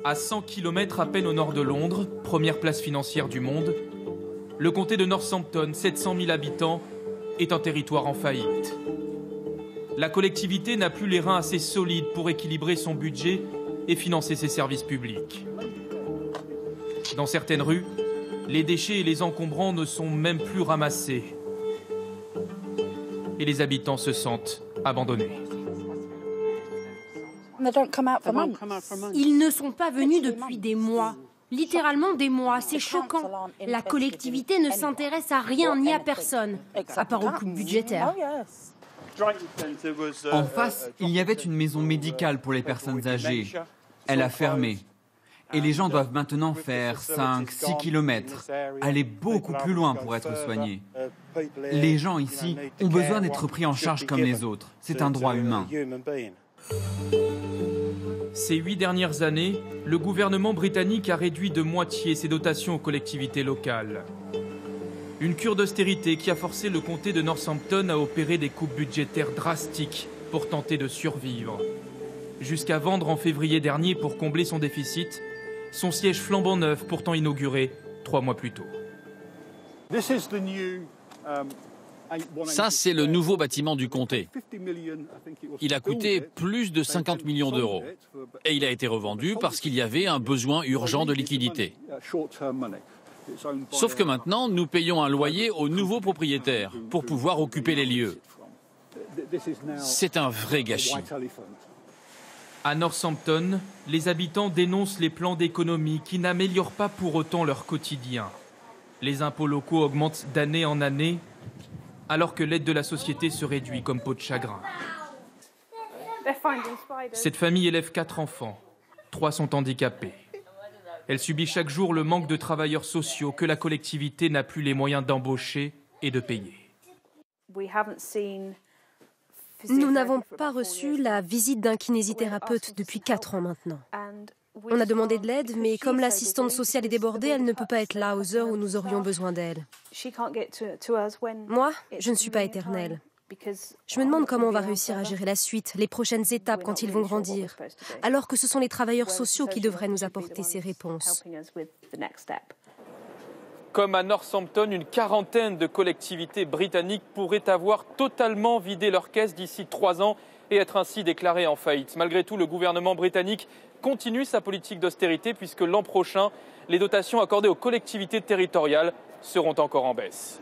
À 100 km à peine au nord de Londres, première place financière du monde, le comté de Northampton, 700 000 habitants, est un territoire en faillite. La collectivité n'a plus les reins assez solides pour équilibrer son budget et financer ses services publics. Dans certaines rues, les déchets et les encombrants ne sont même plus ramassés. Et les habitants se sentent abandonnés. Ils ne sont pas venus depuis des mois. Littéralement des mois, c'est choquant. La collectivité ne s'intéresse à rien ni à personne, à part aux coupes budgétaires. En face, il y avait une maison médicale pour les personnes âgées. Elle a fermé. Et les gens doivent maintenant faire 5-6 km, aller beaucoup plus loin pour être soignés. Les gens ici ont besoin d'être pris en charge comme les autres. C'est un droit humain. Ces 8 dernières années, le gouvernement britannique a réduit de moitié ses dotations aux collectivités locales. Une cure d'austérité qui a forcé le comté de Northampton à opérer des coupes budgétaires drastiques pour tenter de survivre. Jusqu'à vendre en février dernier pour combler son déficit, son siège flambant neuf pourtant inauguré 3 mois plus tôt. Ça, c'est le nouveau bâtiment du comté. Il a coûté plus de 50 millions d'euros. Et il a été revendu parce qu'il y avait un besoin urgent de liquidité. Sauf que maintenant, nous payons un loyer au nouveau propriétaire pour pouvoir occuper les lieux. C'est un vrai gâchis. À Northampton, les habitants dénoncent les plans d'économie qui n'améliorent pas pour autant leur quotidien. Les impôts locaux augmentent d'année en année, alors que l'aide de la société se réduit comme peau de chagrin. Cette famille élève 4 enfants. 3 sont handicapés. Elle subit chaque jour le manque de travailleurs sociaux que la collectivité n'a plus les moyens d'embaucher et de payer. Nous n'avons pas reçu la visite d'un kinésithérapeute depuis 4 ans maintenant. On a demandé de l'aide, mais comme l'assistante sociale est débordée, elle ne peut pas être là aux heures où nous aurions besoin d'elle. Moi, je ne suis pas éternelle. Je me demande comment on va réussir à gérer la suite, les prochaines étapes quand ils vont grandir, alors que ce sont les travailleurs sociaux qui devraient nous apporter ces réponses. Comme à Northampton, une quarantaine de collectivités britanniques pourraient avoir totalement vidé leurs caisses d'ici 3 ans et être ainsi déclarées en faillite. Malgré tout, le gouvernement britannique continue sa politique d'austérité puisque l'an prochain, les dotations accordées aux collectivités territoriales seront encore en baisse.